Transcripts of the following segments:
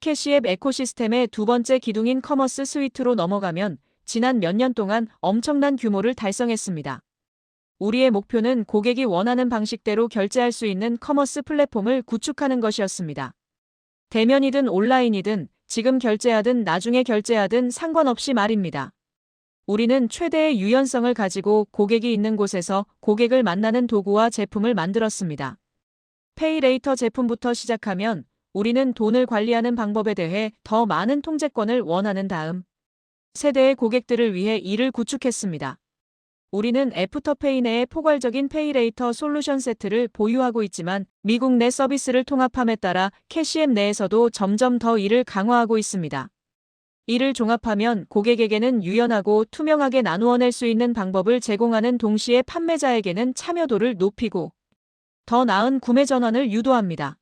캐시앱 에코시스템의 두 번째 기둥인 커머스 스위트로 넘어가면 지난 몇 년 동안 엄청난 규모를 달성했습니다. 우리의 목표는 고객이 원하는 방식대로 결제할 수 있는 커머스 플랫폼을 구축하는 것이었습니다. 대면이든 온라인이든 지금 결제하든 나중에 결제하든 상관없이 말입니다. 우리는 최대의 유연성을 가지고 고객이 있는 곳에서 고객을 만나는 도구와 제품을 만들었습니다. 페이레이터 제품부터 시작하면 우리는 돈을 관리하는 방법에 대해 더 많은 통제권을 원하는 다음 세대의 고객들을 위해 이를 구축했습니다. 우리는 애프터페이 내에 포괄적인 페이레이터 솔루션 세트를 보유하고 있지만 미국 내 서비스를 통합함에 따라 캐시앱 내에서도 점점 더 이를 강화하고 있습니다. 이를 종합하면 고객에게는 유연하고 투명하게 나누어낼 수 있는 방법을 제공하는 동시에 판매자에게는 참여도를 높이고 더 나은 구매 전환을 유도합니다.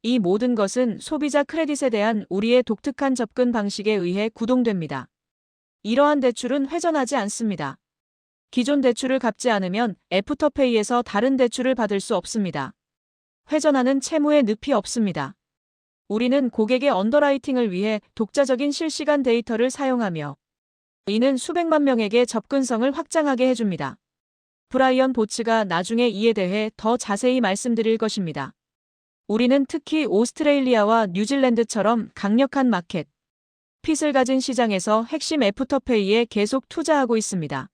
이 모든 것은 소비자 크레딧에 대한 우리의 독특한 접근 방식에 의해 구동됩니다. 이러한 대출은 회전하지 않습니다. 기존 대출을 갚지 않으면 애프터페이에서 다른 대출을 받을 수 없습니다. 회전하는 채무의 늪이 없습니다. 우리는 고객의 언더라이팅을 위해 독자적인 실시간 데이터를 사용하며 이는 수백만 명에게 접근성을 확장하게 해줍니다. 브라이언 보츠가 나중에 이에 대해 더 자세히 말씀드릴 것입니다. 우리는 특히 오스트레일리아와 뉴질랜드처럼 강력한 마켓 핏을 가진 시장에서 핵심 애프터페이에 계속 투자하고 있습니다.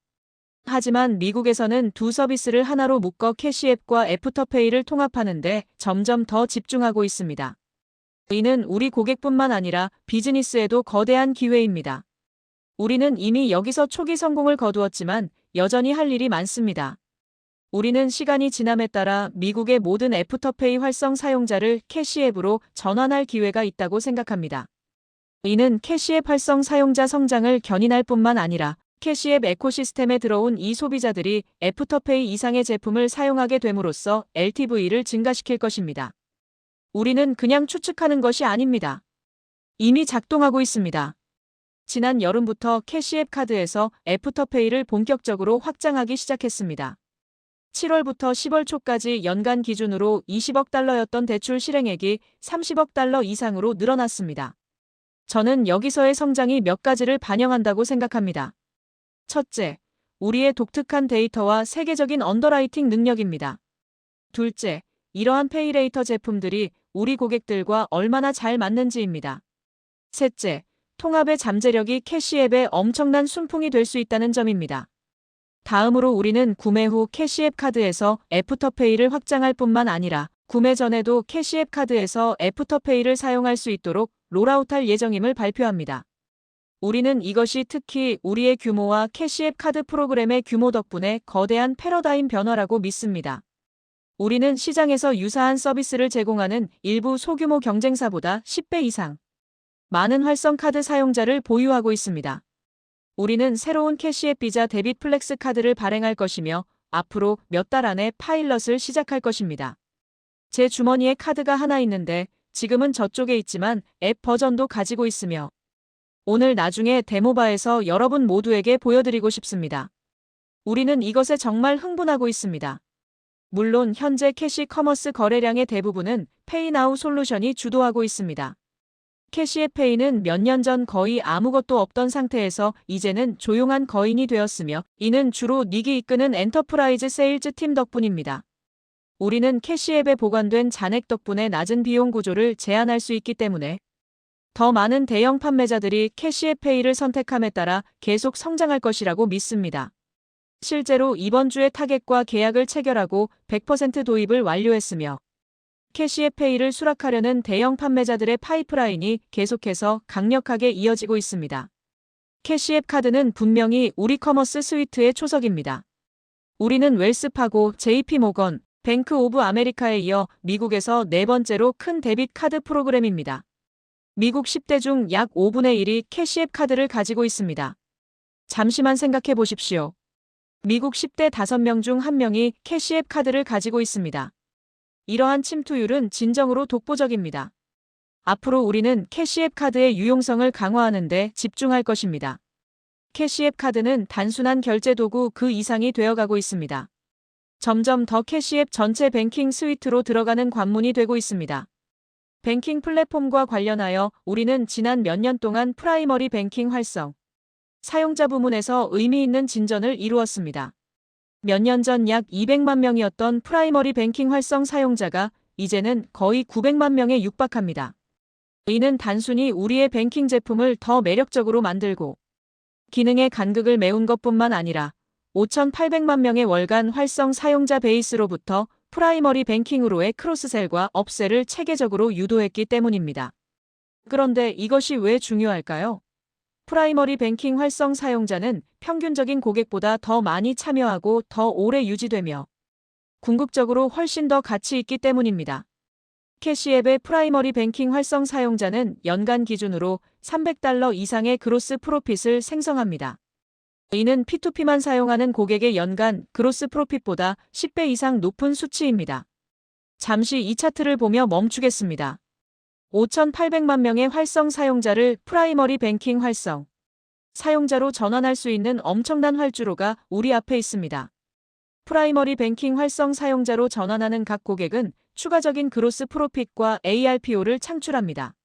하지만 미국에서는 두 서비스를 하나로 묶어 캐시앱과 애프터페이를 통합하는데 점점 더 집중하고 있습니다. 이는 우리 고객뿐만 아니라 비즈니스에도 거대한 기회입니다. 우리는 이미 여기서 초기 성공을 거두었지만 여전히 할 일이 많습니다. 우리는 시간이 지남에 따라 미국의 모든 애프터페이 활성 사용자를 캐시앱으로 전환할 기회가 있다고 생각합니다. 이는 캐시앱 활성 사용자 성장을 견인할 뿐만 아니라 캐시앱 에코시스템에 들어온 이 소비자들이 애프터페이 이상의 제품을 사용하게 됨으로써 LTV를 증가시킬 것입니다. 우리는 그냥 추측하는 것이 아닙니다. 이미 작동하고 있습니다. 지난 여름부터 캐시앱 카드에서 애프터페이를 본격적으로 확장하기 시작했습니다. 7월부터 10월 초까지 연간 기준으로 20억 달러였던 대출 실행액이 30억 달러 이상으로 늘어났습니다. 저는 여기서의 성장이 몇 가지를 반영한다고 생각합니다. 첫째, 우리의 독특한 데이터와 세계적인 언더라이팅 능력입니다. 둘째, 이러한 페이레이터 제품들이 우리 고객들과 얼마나 잘 맞는지입니다. 셋째, 통합의 잠재력이 캐시앱의 엄청난 순풍이 될 수 있다는 점입니다. 다음으로 우리는 구매 후 캐시앱 카드에서 애프터페이를 확장할 뿐만 아니라 구매 전에도 캐시앱 카드에서 애프터페이를 사용할 수 있도록 롤아웃할 예정임을 발표합니다. 우리는 이것이 특히 우리의 규모와 캐시앱 카드 프로그램의 규모 덕분에 거대한 패러다임 변화라고 믿습니다. 우리는 시장에서 유사한 서비스를 제공하는 일부 소규모 경쟁사보다 10배 이상 많은 활성 카드 사용자를 보유하고 있습니다. 우리는 새로운 캐시앱 비자 데빗 플렉스 카드를 발행할 것이며 앞으로 몇 달 안에 파일럿을 시작할 것입니다. 제 주머니에 카드가 하나 있는데 지금은 저쪽에 있지만 앱 버전도 가지고 있으며 오늘 나중에 데모바에서 여러분 모두에게 보여드리고 싶습니다. 우리는 이것에 정말 흥분하고 있습니다. 물론 현재 캐시 커머스 거래량의 대부분은 페이나우 솔루션이 주도하고 있습니다. 캐시앱 페이는 몇 년 전 거의 아무것도 없던 상태에서 이제는 조용한 거인이 되었으며 이는 주로 닉이 이끄는 엔터프라이즈 세일즈 팀 덕분입니다. 우리는 캐시앱에 보관된 잔액 덕분에 낮은 비용 구조를 제한할 수 있기 때문에 더 많은 대형 판매자들이 캐시앱 페이를 선택함에 따라 계속 성장할 것이라고 믿습니다. 실제로 이번 주에 타겟과 계약을 체결하고 100% 도입을 완료했으며 캐시앱 페이를 수락하려는 대형 판매자들의 파이프라인이 계속해서 강력하게 이어지고 있습니다. 캐시앱 카드는 분명히 우리 커머스 스위트의 초석입니다. 우리는 웰스파고, JP모건, 뱅크 오브 아메리카에 이어 미국에서 네 번째로 큰 데빗 카드 프로그램입니다. 미국 10대 중 약 5분의 1이 캐시앱 카드를 가지고 있습니다. 잠시만 생각해 보십시오. 미국 10대 5명 중 1명이 캐시앱 카드를 가지고 있습니다. 이러한 침투율은 진정으로 독보적입니다. 앞으로 우리는 캐시앱 카드의 유용성을 강화하는 데 집중할 것입니다. 캐시앱 카드는 단순한 결제 도구 그 이상이 되어가고 있습니다. 점점 더 캐시앱 전체 뱅킹 스위트로 들어가는 관문이 되고 있습니다. 뱅킹 플랫폼과 관련하여 우리는 지난 몇 년 동안 프라이머리 뱅킹 활성, 사용자 부문에서 의미 있는 진전을 이루었습니다. 몇 년 전 약 200만 명이었던 프라이머리 뱅킹 활성 사용자가 이제는 거의 900만 명에 육박합니다. 이는 단순히 우리의 뱅킹 제품을 더 매력적으로 만들고 기능의 간극을 메운 것뿐만 아니라 5,800만 명의 월간 활성 사용자 베이스로부터 프라이머리 뱅킹으로의 크로스셀과 업셀을 체계적으로 유도했기 때문입니다. 그런데 이것이 왜 중요할까요? 프라이머리 뱅킹 활성 사용자는 평균적인 고객보다 더 많이 참여하고 더 오래 유지되며 궁극적으로 훨씬 더 가치 있기 때문입니다. 캐시앱의 프라이머리 뱅킹 활성 사용자는 연간 기준으로 $300 이상의 그로스 프로핏을 생성합니다. 이는 P2P만 사용하는 고객의 연간 그로스 프로핏보다 10배 이상 높은 수치입니다. 잠시 이 차트를 보며 멈추겠습니다. 5,800만 명의 활성 사용자를 프라이머리 뱅킹 활성 사용자로 전환할 수 있는 엄청난 활주로가 우리 앞에 있습니다. 프라이머리 뱅킹 활성 사용자로 전환하는 각 고객은 추가적인 그로스 프로핏과 ARPO를 창출합니다.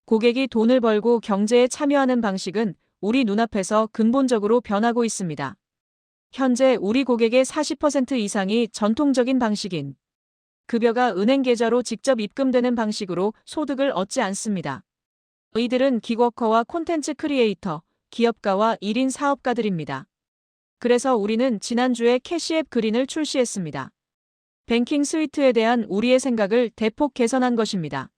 고객이 돈을 벌고 경제에 참여하는 방식은 우리 눈앞에서 근본적으로 변하고 있습니다. 현재 우리 고객의 40% 이상이 전통적인 방식인 급여가 은행 계좌로 직접 입금되는 방식으로 소득을 얻지 않습니다. 이들은 기워커와 콘텐츠 크리에이터, 기업가와 1인 사업가들입니다. 그래서 우리는 지난주에 캐시앱 그린을 출시했습니다. 뱅킹 스위트에 대한 우리의 생각을 대폭 개선한 것입니다.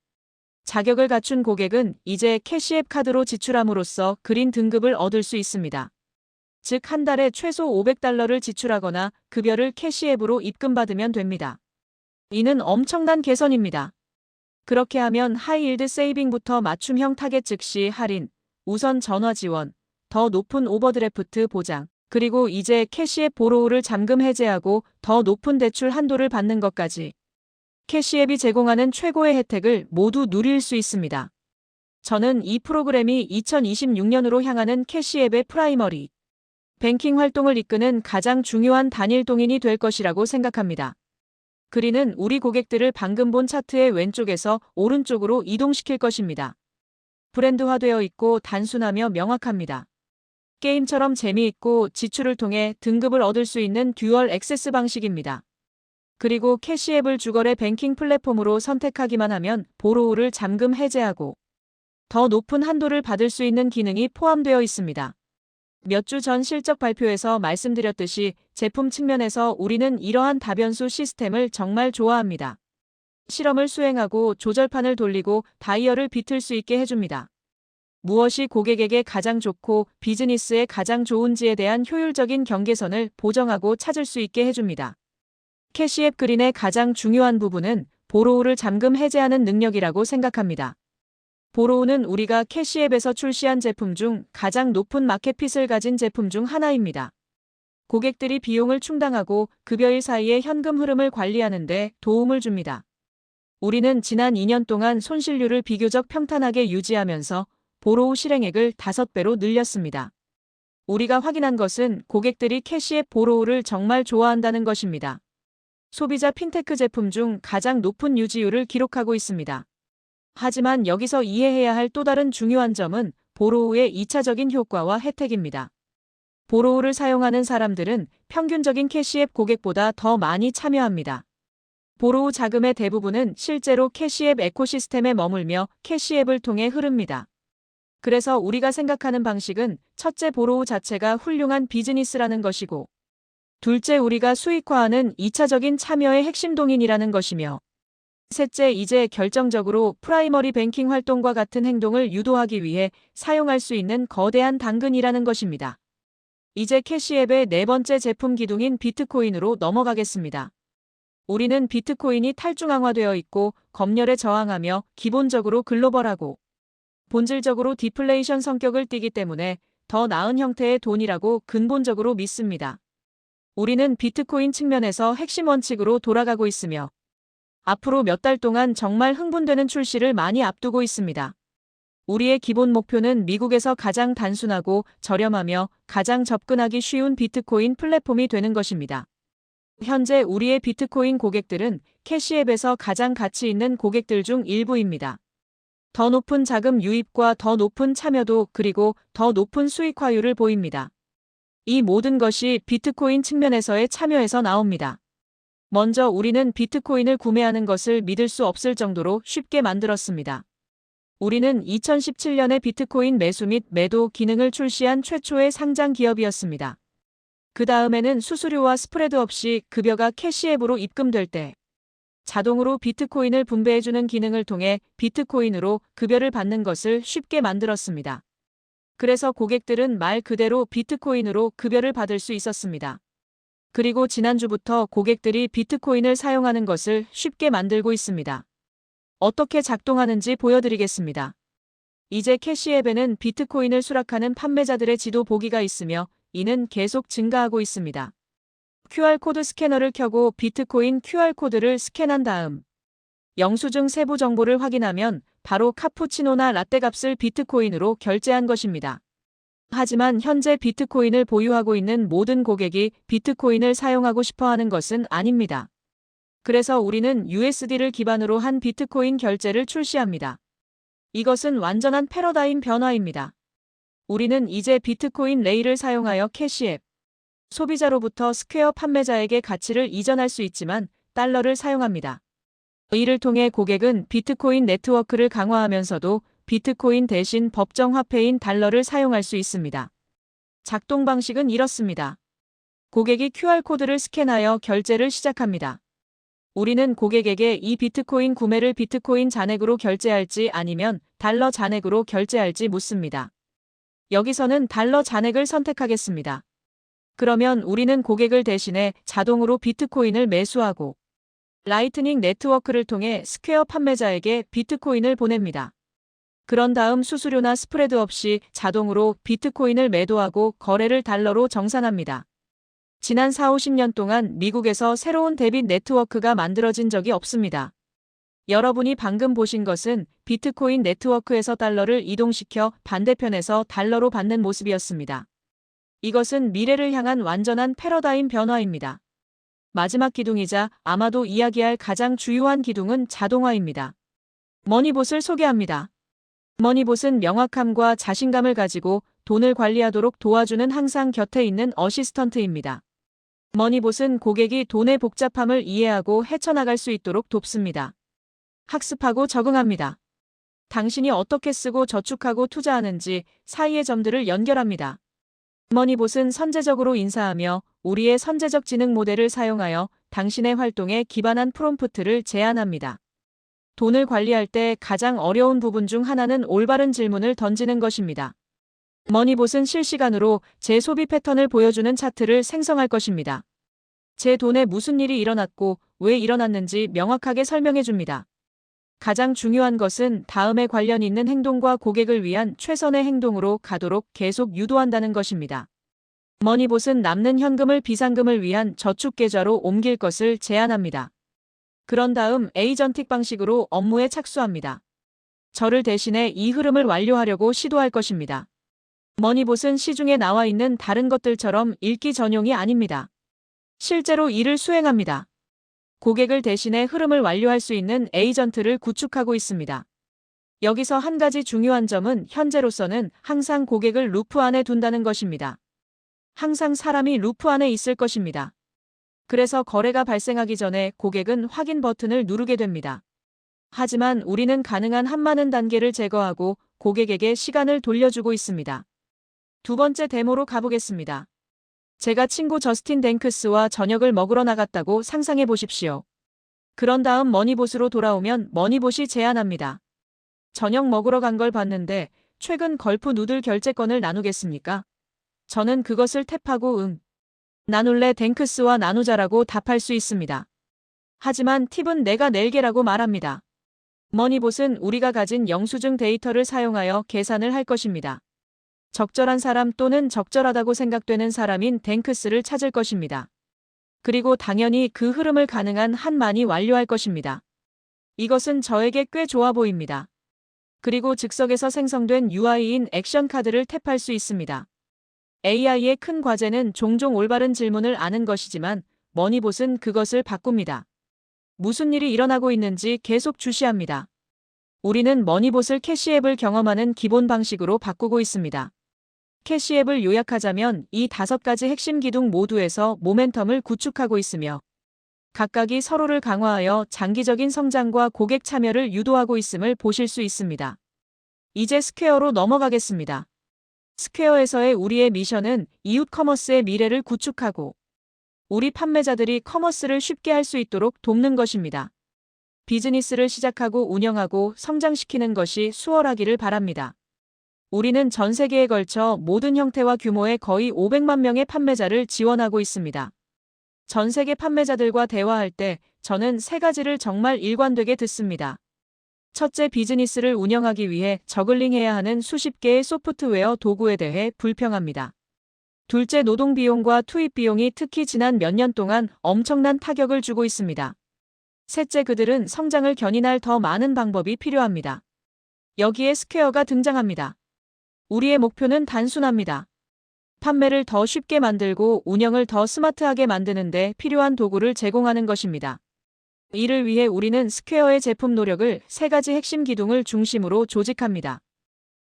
자격을 갖춘 고객은 이제 캐시앱 카드로 지출함으로써 그린 등급을 얻을 수 있습니다. 즉 한 달에 최소 $500를 지출하거나 급여를 캐시앱으로 입금받으면 됩니다. 이는 엄청난 개선입니다. 그렇게 하면 하이힐드 세이빙부터 맞춤형 타겟 즉시 할인, 우선 전화 지원, 더 높은 오버드래프트 보장, 그리고 이제 캐시앱 보로우를 잠금 해제하고 더 높은 대출 한도를 받는 것까지 캐시앱이 제공하는 최고의 혜택을 모두 누릴 수 있습니다. 저는 이 프로그램이 2026년으로 향하는 캐시앱의 프라이머리 뱅킹 활동을 이끄는 가장 중요한 단일 동인이 될 것이라고 생각합니다. 그린은 우리 고객들을 방금 본 차트의 왼쪽에서 오른쪽으로 이동시킬 것입니다. 브랜드화되어 있고 단순하며 명확합니다. 게임처럼 재미있고 지출을 통해 등급을 얻을 수 있는 듀얼 액세스 방식입니다. 그리고 캐시앱을 주거래 뱅킹 플랫폼으로 선택하기만 하면 보로우를 잠금 해제하고 더 높은 한도를 받을 수 있는 기능이 포함되어 있습니다. 몇 주 전 실적 발표에서 말씀드렸듯이 제품 측면에서 우리는 이러한 다변수 시스템을 정말 좋아합니다. 실험을 수행하고 조절판을 돌리고 다이얼을 비틀 수 있게 해줍니다. 무엇이 고객에게 가장 좋고 비즈니스에 가장 좋은지에 대한 효율적인 경계선을 보정하고 찾을 수 있게 해줍니다. 캐시앱 그린의 가장 중요한 부분은 보로우를 잠금 해제하는 능력이라고 생각합니다. 보로우는 우리가 캐시앱에서 출시한 제품 중 가장 높은 마켓핏을 가진 제품 중 하나입니다. 고객들이 비용을 충당하고 급여일 사이의 현금 흐름을 관리하는 데 도움을 줍니다. 우리는 지난 2년 동안 손실률을 비교적 평탄하게 유지하면서 보로우 실행액을 5배로 늘렸습니다. 우리가 확인한 것은 고객들이 캐시앱 보로우를 정말 좋아한다는 것입니다. 소비자 핀테크 제품 중 가장 높은 유지율을 기록하고 있습니다. 하지만 여기서 이해해야 할 또 다른 중요한 점은 보로우의 2차적인 효과와 혜택입니다. 보로우를 사용하는 사람들은 평균적인 캐시앱 고객보다 더 많이 참여합니다. 보로우 자금의 대부분은 실제로 캐시앱 에코시스템에 머물며 캐시앱을 통해 흐릅니다. 그래서 우리가 생각하는 방식은 첫째, 보로우 자체가 훌륭한 비즈니스라는 것이고, 둘째, 우리가 수익화하는 2차적인 참여의 핵심 동인이라는 것이며, 셋째, 이제 결정적으로 프라이머리 뱅킹 활동과 같은 행동을 유도하기 위해 사용할 수 있는 거대한 당근이라는 것입니다. 이제 캐시앱의 네 번째 제품 기둥인 비트코인으로 넘어가겠습니다. 우리는 비트코인이 탈중앙화되어 있고 검열에 저항하며 기본적으로 글로벌하고 본질적으로 디플레이션 성격을 띠기 때문에 더 나은 형태의 돈이라고 근본적으로 믿습니다. 우리는 비트코인 측면에서 핵심 원칙으로 돌아가고 있으며 앞으로 몇 달 동안 정말 흥분되는 출시를 많이 앞두고 있습니다. 우리의 기본 목표는 미국에서 가장 단순하고 저렴하며 가장 접근하기 쉬운 비트코인 플랫폼이 되는 것입니다. 현재 우리의 비트코인 고객들은 캐시앱에서 가장 가치 있는 고객들 중 일부입니다. 더 높은 자금 유입과 더 높은 참여도 그리고 더 높은 수익화율을 보입니다. 이 모든 것이 비트코인 측면에서의 참여에서 나옵니다. 먼저 우리는 비트코인을 구매하는 것을 믿을 수 없을 정도로 쉽게 만들었습니다. 우리는 2017년에 비트코인 매수 및 매도 기능을 출시한 최초의 상장 기업이었습니다. 그 다음에는 수수료와 스프레드 없이 급여가 캐시앱으로 입금될 때 자동으로 비트코인을 분배해주는 기능을 통해 비트코인으로 급여를 받는 것을 쉽게 만들었습니다. 그래서 고객들은 말 그대로 비트코인으로 급여를 받을 수 있었습니다. 그리고 지난주부터 고객들이 비트코인을 사용하는 것을 쉽게 만들고 있습니다. 어떻게 작동하는지 보여드리겠습니다. 이제 캐시앱에는 비트코인을 수락하는 판매자들의 지도 보기가 있으며 이는 계속 증가하고 있습니다. QR코드 스캐너를 켜고 비트코인 QR코드를 스캔한 다음 영수증 세부 정보를 확인하면 바로 카푸치노나 라떼 값을 비트코인으로 결제한 것입니다. 하지만 현재 비트코인을 보유하고 있는 모든 고객이 비트코인을 사용하고 싶어 하는 것은 아닙니다. 그래서 우리는 USD를 기반으로 한 비트코인 결제를 출시합니다. 이것은 완전한 패러다임 변화입니다. 우리는 이제 비트코인 레일을 사용하여 캐시앱, 소비자로부터 스퀘어 판매자에게 가치를 이전할 수 있지만 달러를 사용합니다. 이를 통해 고객은 비트코인 네트워크를 강화하면서도 비트코인 대신 법정 화폐인 달러를 사용할 수 있습니다. 작동 방식은 이렇습니다. 고객이 QR코드를 스캔하여 결제를 시작합니다. 우리는 고객에게 이 비트코인 구매를 비트코인 잔액으로 결제할지 아니면 달러 잔액으로 결제할지 묻습니다. 여기서는 달러 잔액을 선택하겠습니다. 그러면 우리는 고객을 대신해 자동으로 비트코인을 매수하고 라이트닝 네트워크를 통해 스퀘어 판매자에게 비트코인을 보냅니다. 그런 다음 수수료나 스프레드 없이 자동으로 비트코인을 매도하고 거래를 달러로 정산합니다. 지난 40~50년 동안 미국에서 새로운 데빗 네트워크가 만들어진 적이 없습니다. 여러분이 방금 보신 것은 비트코인 네트워크에서 달러를 이동시켜 반대편에서 달러로 받는 모습이었습니다. 이것은 미래를 향한 완전한 패러다임 변화입니다. 마지막 기둥이자 아마도 이야기할 가장 주요한 기둥은 자동화입니다. 머니봇을 소개합니다. 머니봇은 명확함과 자신감을 가지고 돈을 관리하도록 도와주는 항상 곁에 있는 어시스턴트입니다. 머니봇은 고객이 돈의 복잡함을 이해하고 헤쳐나갈 수 있도록 돕습니다. 학습하고 적응합니다. 당신이 어떻게 쓰고 저축하고 투자하는지 사이의 점들을 연결합니다. 머니봇은 선제적으로 인사하며 우리의 선제적 지능 모델을 사용하여 당신의 활동에 기반한 프롬프트를 제안합니다. 돈을 관리할 때 가장 어려운 부분 중 하나는 올바른 질문을 던지는 것입니다. 머니봇은 실시간으로 제 소비 패턴을 보여주는 차트를 생성할 것입니다. 제 돈에 무슨 일이 일어났고 왜 일어났는지 명확하게 설명해 줍니다. 가장 중요한 것은 다음에 관련 있는 행동과 고객을 위한 최선의 행동으로 가도록 계속 유도한다는 것입니다. 머니봇은 남는 현금을 비상금을 위한 저축 계좌로 옮길 것을 제안합니다. 그런 다음 에이전틱 방식으로 업무에 착수합니다. 저를 대신해 이 흐름을 완료하려고 시도할 것입니다. 머니봇은 시중에 나와 있는 다른 것들처럼 읽기 전용이 아닙니다. 실제로 일을 수행합니다. 고객을 대신해 흐름을 완료할 수 있는 에이전트를 구축하고 있습니다. 여기서 한 가지 중요한 점은 현재로서는 항상 고객을 루프 안에 둔다는 것입니다. 항상 사람이 루프 안에 있을 것입니다. 그래서 거래가 발생하기 전에 고객은 확인 버튼을 누르게 됩니다. 하지만 우리는 가능한 한 많은 단계를 제거하고 고객에게 시간을 돌려주고 있습니다. 두 번째 데모로 가보겠습니다. 제가 친구 저스틴 댕크스와 저녁을 먹으러 나갔다고 상상해 보십시오. 그런 다음 머니봇으로 돌아오면 머니봇이 제안합니다. 저녁 먹으러 간 걸 봤는데 최근 걸프 누들 결제권을 나누겠습니까? 저는 그것을 탭하고 나눌래 댕크스와 나누자라고 답할 수 있습니다. 하지만 팁은 내가 낼게라고 말합니다. 머니봇은 우리가 가진 영수증 데이터를 사용하여 계산을 할 것입니다. 적절한 사람 또는 적절하다고 생각되는 사람인 댕크스를 찾을 것입니다. 그리고 당연히 그 흐름을 가능한 한 많이 완료할 것입니다. 이것은 저에게 꽤 좋아 보입니다. 그리고 즉석에서 생성된 UI인 액션 카드를 탭할 수 있습니다. AI의 큰 과제는 종종 올바른 질문을 아는 것이지만 머니봇은 그것을 바꿉니다. 무슨 일이 일어나고 있는지 계속 주시합니다. 우리는 머니봇을 캐시앱을 경험하는 기본 방식으로 바꾸고 있습니다. 캐시앱을 요약하자면 이 5가지 핵심 기둥 모두에서 모멘텀을 구축하고 있으며 각각이 서로를 강화하여 장기적인 성장과 고객 참여를 유도하고 있음을 보실 수 있습니다. 이제 스퀘어로 넘어가겠습니다. 스퀘어에서의 우리의 미션은 이웃 커머스의 미래를 구축하고 우리 판매자들이 커머스를 쉽게 할 수 있도록 돕는 것입니다. 비즈니스를 시작하고 운영하고 성장시키는 것이 수월하기를 바랍니다. 우리는 전 세계에 걸쳐 모든 형태와 규모의 거의 500만 명의 판매자를 지원하고 있습니다. 전 세계 판매자들과 대화할 때 저는 3가지를 정말 일관되게 듣습니다. 첫째, 비즈니스를 운영하기 위해 저글링해야 하는 수십 개의 소프트웨어 도구에 대해 불평합니다. 둘째, 노동 비용과 투입 비용이 특히 지난 몇 년 동안 엄청난 타격을 주고 있습니다. 셋째, 그들은 성장을 견인할 더 많은 방법이 필요합니다. 여기에 스퀘어가 등장합니다. 우리의 목표는 단순합니다. 판매를 더 쉽게 만들고 운영을 더 스마트하게 만드는 데 필요한 도구를 제공하는 것입니다. 이를 위해 우리는 스퀘어의 제품 노력을 3가지 핵심 기둥을 중심으로 조직합니다.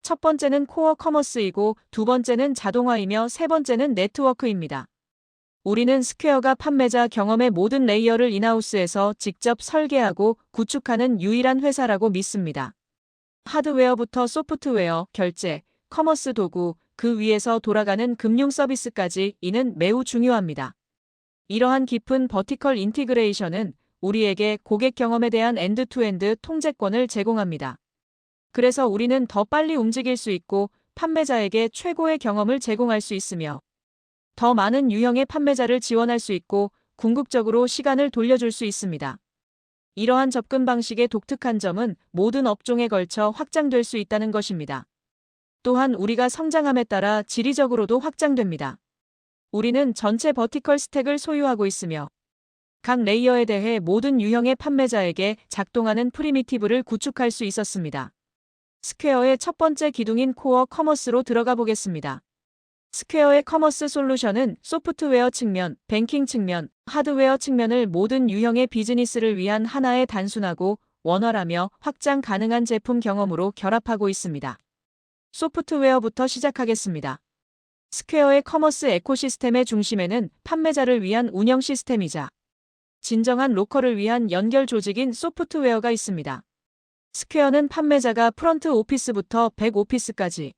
첫 번째는 코어 커머스이고 두 번째는 자동화이며 세 번째는 네트워크입니다. 우리는 스퀘어가 판매자 경험의 모든 레이어를 인하우스에서 직접 설계하고 구축하는 유일한 회사라고 믿습니다. 하드웨어부터 소프트웨어, 결제, 커머스 도구, 그 위에서 돌아가는 금융 서비스까지 이는 매우 중요합니다. 이러한 깊은 버티컬 인티그레이션은 우리에게 고객 경험에 대한 엔드투엔드 통제권을 제공합니다. 그래서 우리는 더 빨리 움직일 수 있고 판매자에게 최고의 경험을 제공할 수 있으며 더 많은 유형의 판매자를 지원할 수 있고 궁극적으로 시간을 돌려줄 수 있습니다. 이러한 접근 방식의 독특한 점은 모든 업종에 걸쳐 확장될 수 있다는 것입니다. 또한 우리가 성장함에 따라 지리적으로도 확장됩니다. 우리는 전체 버티컬 스택을 소유하고 있으며 각 레이어에 대해 모든 유형의 판매자에게 작동하는 프리미티브를 구축할 수 있었습니다. 스퀘어의 첫 번째 기둥인 코어 커머스로 들어가 보겠습니다. 스퀘어의 커머스 솔루션은 소프트웨어 측면, 뱅킹 측면, 하드웨어 측면을 모든 유형의 비즈니스를 위한 하나의 단순하고 원활하며 확장 가능한 제품 경험으로 결합하고 있습니다. 소프트웨어부터 시작하겠습니다. 스퀘어의 커머스 에코시스템의 중심에는 판매자를 위한 운영 시스템이자 진정한 로컬을 위한 연결 조직인 소프트웨어가 있습니다. 스퀘어는 판매자가 프런트 오피스부터 백 오피스까지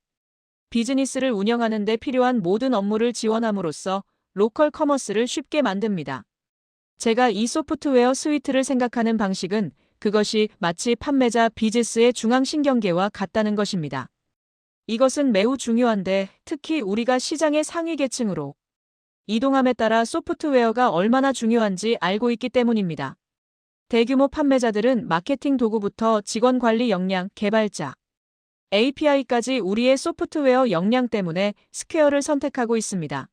비즈니스를 운영하는 데 필요한 모든 업무를 지원함으로써 로컬 커머스를 쉽게 만듭니다. 제가 이 소프트웨어 스위트를 생각하는 방식은 그것이 마치 판매자 비즈스의 중앙신경계와 같다는 것입니다. 이것은 매우 중요한데 특히 우리가 시장의 상위 계층으로 이동함에 따라 소프트웨어가 얼마나 중요한지 알고 있기 때문입니다. 대규모 판매자들은 마케팅 도구부터 직원 관리 역량, 개발자, API까지 우리의 소프트웨어 역량 때문에 스퀘어를 선택하고 있습니다.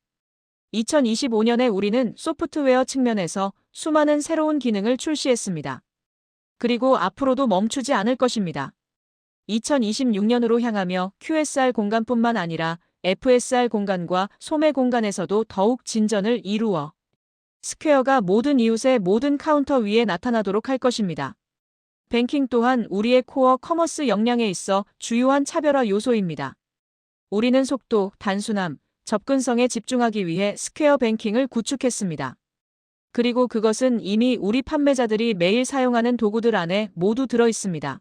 2025년에 우리는 소프트웨어 측면에서 수많은 새로운 기능을 출시했습니다. 그리고 앞으로도 멈추지 않을 것입니다. 2026년으로 향하며 QSR 공간뿐만 아니라 FSR 공간과 소매 공간에서도 더욱 진전을 이루어 스퀘어가 모든 이웃의 모든 카운터 위에 나타나도록 할 것입니다. 뱅킹 또한 우리의 코어 커머스 역량에 있어 주요한 차별화 요소입니다. 우리는 속도, 단순함, 접근성에 집중하기 위해 스퀘어 뱅킹을 구축했습니다. 그리고 그것은 이미 우리 판매자들이 매일 사용하는 도구들 안에 모두 들어 있습니다.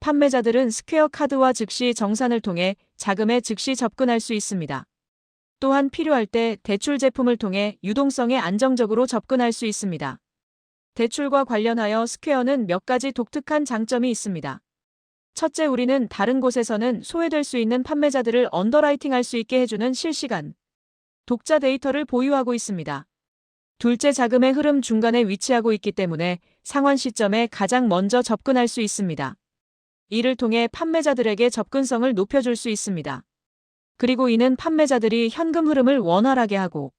판매자들은 스퀘어 카드와 즉시 정산을 통해 자금에 즉시 접근할 수 있습니다. 또한 필요할 때 대출 제품을 통해 유동성에 안정적으로 접근할 수 있습니다. 대출과 관련하여 스퀘어는 몇 가지 독특한 장점이 있습니다. 첫째, 우리는 다른 곳에서는 소외될 수 있는 판매자들을 언더라이팅할 수 있게 해주는 실시간 독자 데이터를 보유하고 있습니다. 둘째, 자금의 흐름 중간에 위치하고 있기 때문에 상환 시점에 가장 먼저 접근할 수 있습니다. 이를 통해 판매자들에게 접근성을 높여줄 수 있습니다. 그리고 이는 판매자들이 현금 흐름을 원활하게 하고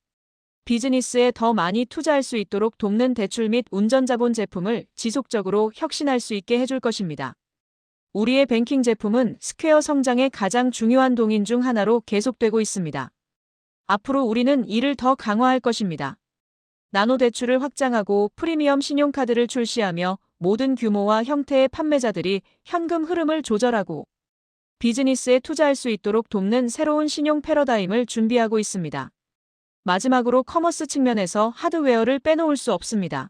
비즈니스에 더 많이 투자할 수 있도록 돕는 대출 및 운전자본 제품을 지속적으로 혁신할 수 있게 해줄 것입니다. 우리의 뱅킹 제품은 스퀘어 성장의 가장 중요한 동인 중 하나로 계속되고 있습니다. 앞으로 우리는 이를 더 강화할 것입니다. 나노 대출을 확장하고 프리미엄 신용카드를 출시하며 모든 규모와 형태의 판매자들이 현금 흐름을 조절하고 비즈니스에 투자할 수 있도록 돕는 새로운 신용 패러다임을 준비하고 있습니다. 마지막으로 커머스 측면에서 하드웨어를 빼놓을 수 없습니다.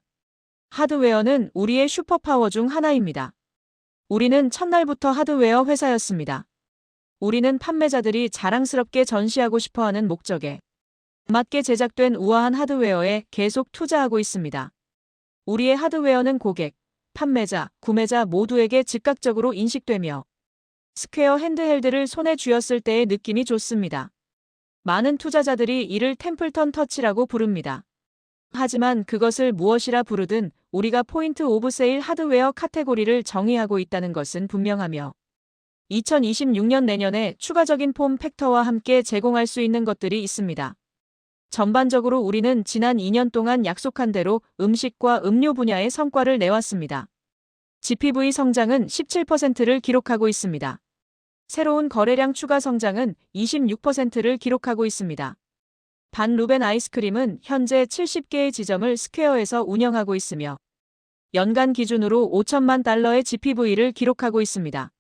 하드웨어는 우리의 슈퍼파워 중 하나입니다. 우리는 첫날부터 하드웨어 회사였습니다. 우리는 판매자들이 자랑스럽게 전시하고 싶어하는 목적에 맞게 제작된 우아한 하드웨어에 계속 투자하고 있습니다. 우리의 하드웨어는 고객, 판매자, 구매자 모두에게 즉각적으로 인식되며 스퀘어 핸드헬드를 손에 쥐었을 때의 느낌이 좋습니다. 많은 투자자들이 이를 템플턴 터치라고 부릅니다. 하지만 그것을 무엇이라 부르든 우리가 포인트 오브 세일 하드웨어 카테고리를 정의하고 있다는 것은 분명하며 2026년 내년에 추가적인 폼 팩터와 함께 제공할 수 있는 것들이 있습니다. 전반적으로 우리는 지난 2년 동안 약속한 대로 음식과 음료 분야의 성과를 내왔습니다. GPV 성장은 17%를 기록하고 있습니다. 새로운 거래량 추가 성장은 26%를 기록하고 있습니다. 반 루벤 아이스크림은 현재 70개의 지점을 스퀘어에서 운영하고 있으며 연간 기준으로 $5천만 GPV를 기록하고 있습니다.